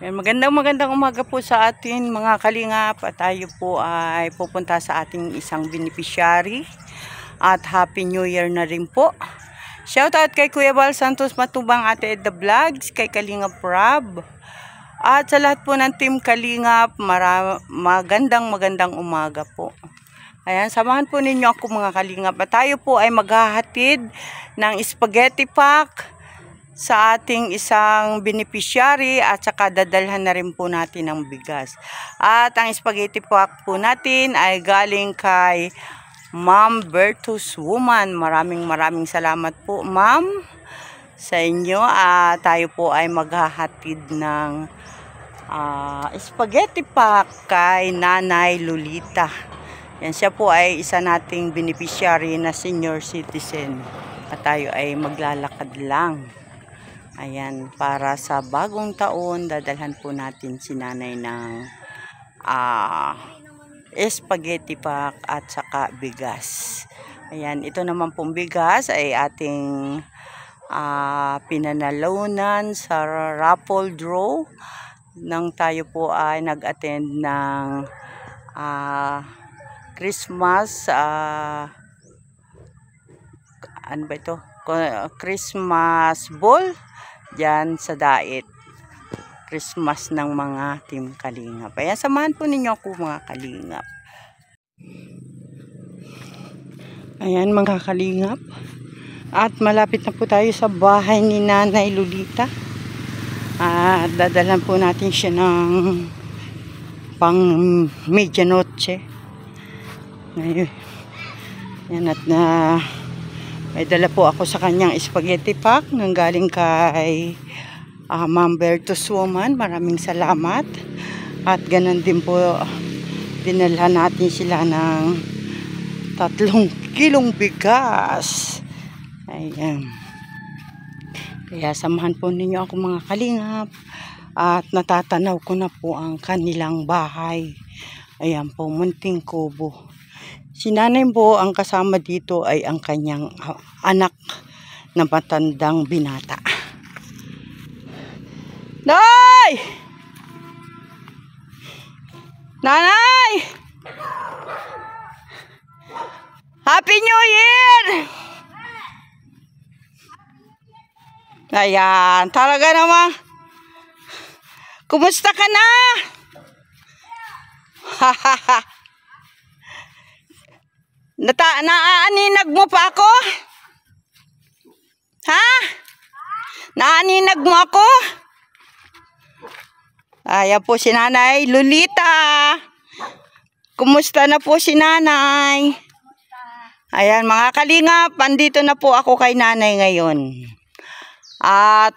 Magandang umaga po sa atin mga kalingap, at tayo po ay pupunta sa ating isang beneficiary at Happy New Year na rin po. Shoutout kay Kuya Val Santos Matubang, Ate Ed The Vlogs, kay Kalingap Rob, at sa lahat po ng team Kalingap. Magandang umaga po. Ayan, samahan po ninyo ako mga kalingap, at tayo po ay maghahatid ng spaghetti pack sa ating isang beneficiary, at saka dadalhan na rin po natin ng bigas. At ang spaghetti pack po natin ay galing kay Ma'am Virtus Woman. Maraming salamat po ma'am sa inyo. Tayo po ay maghahatid ng spaghetti pack kay Nanay Lolita. Yan, siya po ay isa nating beneficiary na senior citizen, at tayo ay maglalakad lang. Ayan, para sa bagong taon, dadalhan po natin si nanay ng spaghetti pack at saka bigas. Ayan, ito naman pong bigas ay ating pinanalunan sa raffle draw nang tayo po ay nag-attend ng Christmas ano ba ito? Christmas ball diyan sa Dait. Christmas ng mga team Kalingap. Ayan, samahan po ninyo ako mga Kalingap. Ayan mga Kalingap, at malapit na po tayo sa bahay ni Nanay Lolita. At dadalhan po natin siya ng pang medianoche. Ayan, at may dala po ako sa kanyang spaghetti pack nang galing kay Ma'am Virtus Woman. Maraming salamat. At ganun din po, dinala natin sila ng 3 kilong bigas. Ayan. Kaya samahan po ninyo ako mga kalingap. At natatanaw ko na po ang kanilang bahay. Ayan po, munting kubo. Si nanay po ang kasama dito ay ang kanyang anak na matandang binata. Nay! Nanay! Happy New Year! Ayan, talaga naman. Kumusta ka na? Hahaha. Naaninag mo pa ako? Ha? Naaninag mo ako? Ayan po si Nanay Lolita. Kumusta na po si Nanay? Ayan mga kalingap, andito na po ako kay Nanay ngayon.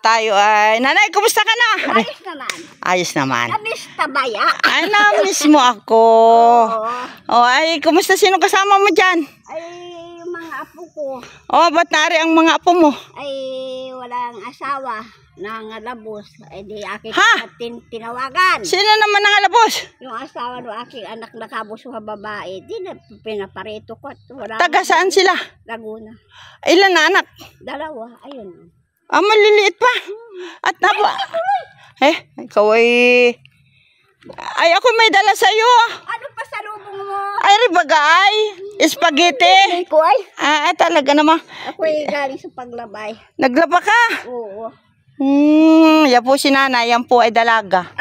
Tayo ay... Nanay, kumusta ka na? Ayos naman. Ayos naman. Namiss tabaya. Ay, namiss mo ako. Oo. Ay, kumusta? Sino kasama mo dyan? Ay, yung mga apo ko. Ba't nari ang mga apo mo? Ay, walang asawa. Nangalabos. Ay, di aking tinawagan. Sino naman nangalabos? Yung asawa ng aking anak na kabos sa babae. Di na pinaparito ko. Taga saan sila? Laguna. Ilan na anak? 2. Ayun. Maliliit pa. At ikaw ay... Ay, ako may dala sa'yo. Ano pa sa lubong mo? Ay, ribagay. Spaghetti. Ko ay. Talaga naman. Ako ay galing sa paglabay. Naglaba ka? Oo. Yan po si nanay. Yan po ay dalaga.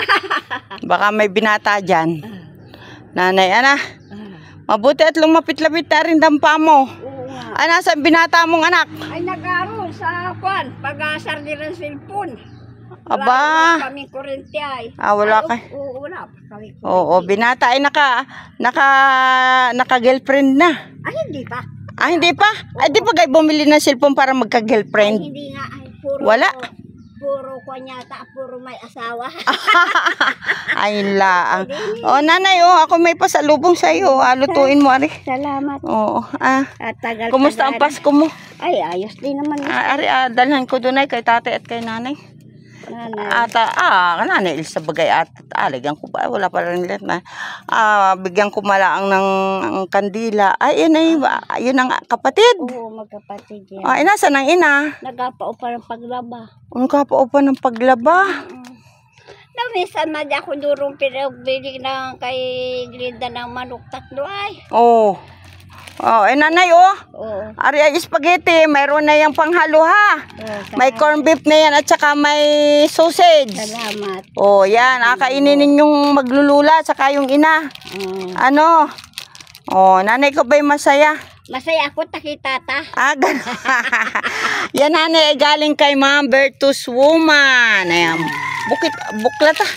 Baka may binata dyan. Nanay, mabuti at lumapit-lapit na rin dampa mo. Oo nga. Nasaan binata mong anak? Ay, nag-aaroon sa kwan. Pag-asar din ng cellphone. Aba. Wala kaming kurente ay. Wala ka. Oo, wala kaming kurente. Oo, binata ay naka-girlfriend na. Ay, hindi pa. Hindi pa? Ay, di pa kayo bumili ng cellphone para Ay, magka-girlfriend? hindi nga. Ay, puro. Wala. Puro ko yata. Puro may asawa. Ay, laang. Nanay, ako may pasalubong sa iyo. Lutuin mo, ari. Salamat. Oo. At tagal. Kumusta ang Pasko mo? Ay, ayos din naman. Ari, dalhan ko doon ay kay tatay at kay nanay. Nanay. Nanay, sa bagay at alagyan ko ba? Wala pa rin lahat na. Bigyan ko malaang ng kandila. Ay, yun ang kapatid. Oo, magkapatid yan. Ay, nasa ng ina? Nagapao pa ng paglaba. Nagapao pa ng paglaba. minsan madya ako durong pinagbili ng kay Glinda ng manok 3 ay. Oh. Oh, nanay, oh. Oo. Ari ay spaghetti, mayroon na yung panghalo ha. May corned beef na yan at saka may sausage. Salamat. Oh, yan. Akainin ninyong maglulula at saka yung ina. Ano? Oh, nanay ko ba'y masaya? Masaya ako, takitata. Gan. Yan, nanay, ay galing kay Ma'am Bertus Woman. Ayan. Buklat ah.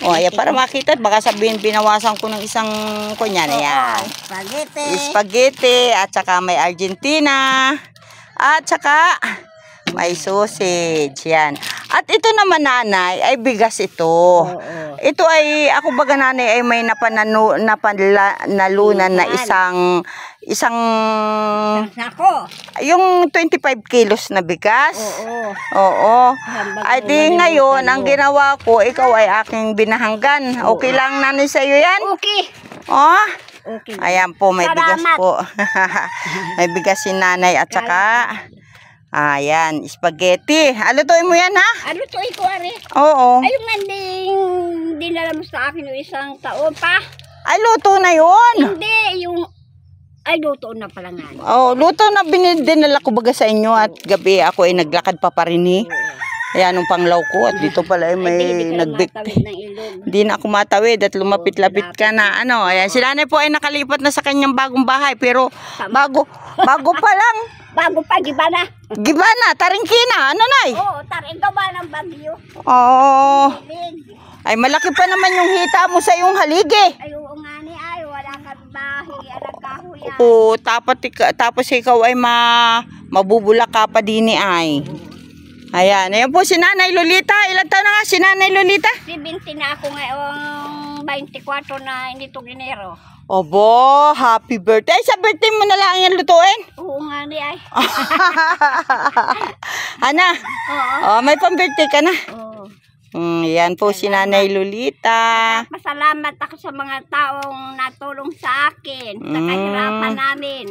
Oh, ayan, para makita. Baka sabihin, binawasan ko ng isang kunyan. Ayan. Spaghetti. Spaghetti. At saka may Argentina. At saka may sausage. Yan. At ito naman, nanay, ay bigas ito. Ito ay, ako baga, nanay, ay may napanalunan na isang Sako. yung 25 kilos na bigas. Oo. Ay di ngayon, ang ginawa ko, ikaw ay aking binahanggan. Okay lang, nanay, sa iyo yan? Okay. Oh. Okay. Ayan po, may bigas Salamat. po. May bigas si nanay at saka, ayan, spaghetti. Alutuin mo yan, ha? Ano to ito, Ari? Oo. Ayun nanding dinala mo sa akin yung isang taon pa. Ay, luto na yun. Hindi, yung... Ay, luto na pala nga. Oh, luto na dinala ko baga sa inyo at gabi ako ay naglakad pa rin eh. Ayan, nung panglaw ko at dito pala ay may nagbik. Hindi na ako matawid at lumapit-lapit ka na. Ano, ayan, si nanay po ay nakalipat na sa kanyang bagong bahay pero bago pa lang. Bago pa, Gibana. Gibana, Taringkina, ano nay? Oo, taring ba ng bagyo? Oo. Ay, malaki pa naman yung hita mo sa iyong haligi. Ay, oo nga ni, ay, wala ka bahay, alam kahuyan. Oo, tapos ikaw ay mabubulak ka pa din ay. Ayan, ayan po si Nanay Lolita. Ilan taon na nga si Nanay Lolita? 17 na ako ngayong 24 na hindi to Enero. Obo, happy birthday. Ay, sa birthday mo na lang yan lutuin. Oo nga ni, ay. Ana? Oo. Oh, may pang-birthday ka na. Oo. Yan po si Nanay Lolita. Pasalamat ako sa mga taong natulong sa akin sa kahirapan namin.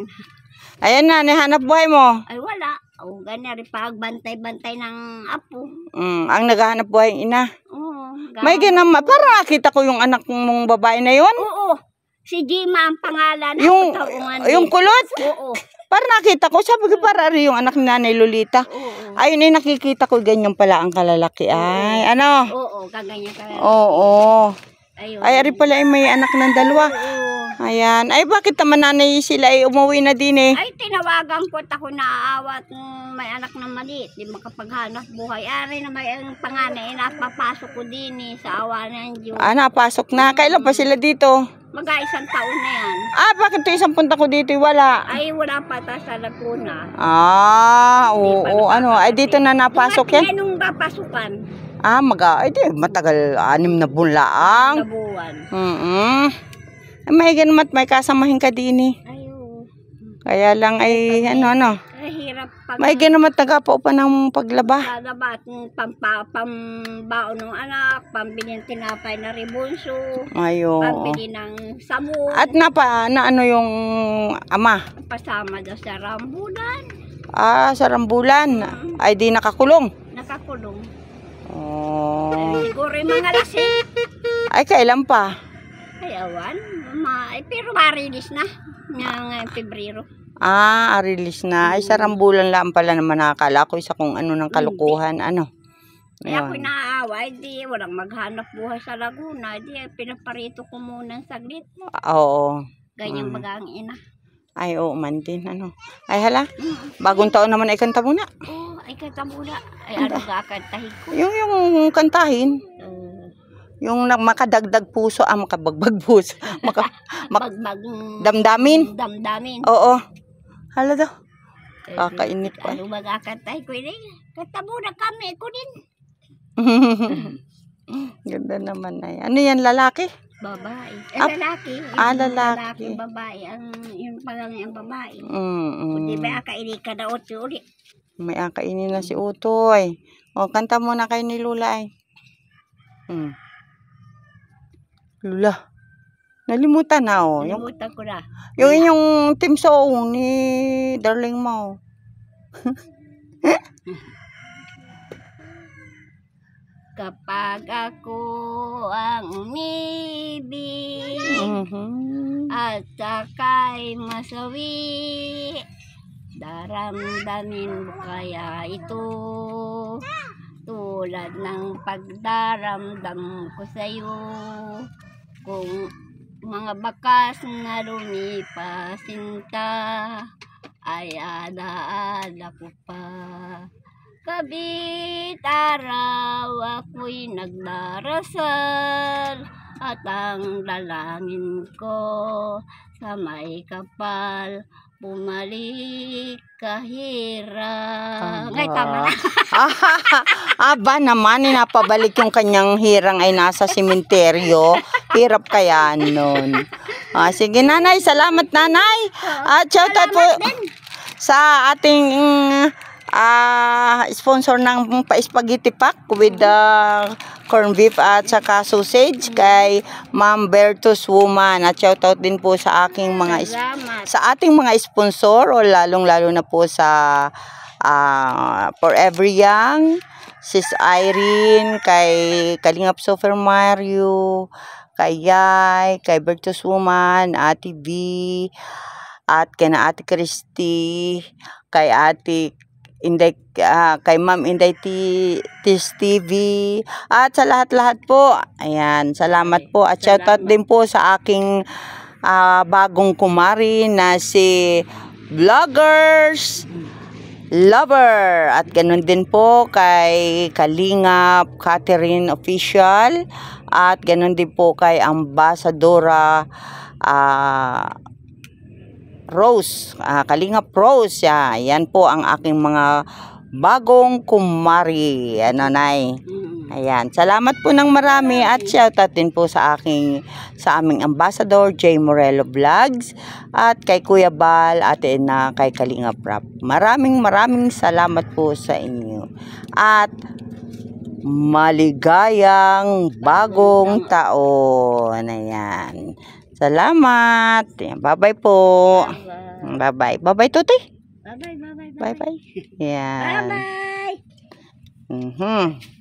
Ayan na, hanap buhay mo. Ay wala. O ganyan rin pagbantay-bantay ng apo. Ang naghahanap buhay ng ina. Oo. May ganama. Parang nakita ko yung anak mong babae na yun. Oo. Si Jima ang pangalan. Yung kulot? Oo. Parang nakita ko. Sabi ko para rin yung anak ni Nanay Lolita. Oo. Ayun ay nakikita ko ganyan pala ang kalalaki. Ay, ano? Oo, kaganyan ka. Oo. Ayun. Ay, ari pala ay may anak ng dalawa. Oo. Ayan. Ay, bakit naman nanay sila ay umuwi na din eh? Ay, tinawagan ko at ako naaawat may anak na maliit. Di makapaghanap buhay. Ari na may ang panganay, napapasok ko din sa awa ng Diyos. Napasok na. Kailan pa sila dito? Mag-isang taon na yan. Bakit ito isang punta ko dito wala? Ay, wala pa ta sa Laguna. Oo, ano. Ay, dito na napasok yan? Nung papasukan. Ay, di, matagal, 6 na buwan laang. Na buwan. Ay, may ganamat, may kasamahin ka din eh. Ayun. Kaya lang ay, ano. Kahirap pag... May ganamat, nagapa pa ng paglaba. Lalabat, pambaon ng anak, pambili ng tinapay na ribunso, Ayun. pambili ng sabon. At ano yung ama? Pasama daw sa rambulan. Sa rambulan. Ay, di nakakulong. Nakakulong. Oh. Siguro yung mga lasing. Ay, kailan pa? Ay, awan. Pero marilis na. Ngayong Pebrero. Release na. Ay, sa rambulan lang pala naman nakakala ko isa kung ano ng kalukuhan. Ano? Kaya ako naaaway, di walang maghanap buhay sa Laguna. Di pinaparito ko muna saglit. Oo. Ganyang bagang ina. Ay, oo man din. Ano? Ay, hala. Bagong taon naman ay kanta muna. Oo, ay kanta muna. Ay, ano kakantahin ko? Yung kantahin. Yung makadagdag puso, makabagbag puso. Damdamin. Damdamin. Oo. Hala daw. Kakainit pa. Ano magkakantay ko yun? Kanta muna kami ko din. Ganda naman na yan. Ano yan, lalaki? Babae. Lalaki. Lalaki. Babae. Yung pangalan ang babae. Kung di ba akaili ka na uli. May akainin na si Utoy. O, kanta muna kayo ni Lula ay. Lula. Nalimutan na Nalimutan ko na. Yung inyong team song ni Darling mo. kapag ako ang umibig at saka'y masawi, daramdamin mo kaya ito tulad ng pagdaramdam ko sa'yo. Kung mga bakas na lumipas sinta ay alaala ko pa. Kabit araw ako'y nagdarasal at ang dalangin ko sa may kapal bumalik kahirang. Ay, tama na. Aba naman, napabalik yung kanyang hirang ay nasa simenteryo. Hirap kaya nun. Sige nanay, salamat nanay. At shoutout po sa ating sponsor ng pa-spaghetti pack with corn beef at saka sausage kay Ma'am Bertus Woman. At shoutout din po sa aking sa ating mga sponsor o lalong-lalo na po sa Forever Young, Sis Irene, kay Kalingap Super Mario, kay Yay, kay Bertus Woman, Ate B, at kay na Ate Christy, kay Ate Inday, kay Ma'am Inday Tis TV, at sa lahat-lahat po. Ayan, salamat po. At shoutout din po sa aking bagong kumari na si Vloggers Lover. At ganun din po kay Kalingap Catherine Official. At ganun din po kay Ambassadora Rose, Kalingap Rose. Yan po ang aking mga bagong kumari. Ano, nay? Ayan. Salamat po ng marami at shoutout din po sa aming ambassador, J. Morello Vlogs, at kay Kuya Bal, Ate Ina, kay Kalingap Rap. Maraming salamat po sa inyo. At maligayang bagong taon. Ayan. Salamat. Bye-bye po. Bye-bye. Bye-bye, Tuti. Bye-bye. Bye-bye. Yan. Bye-bye.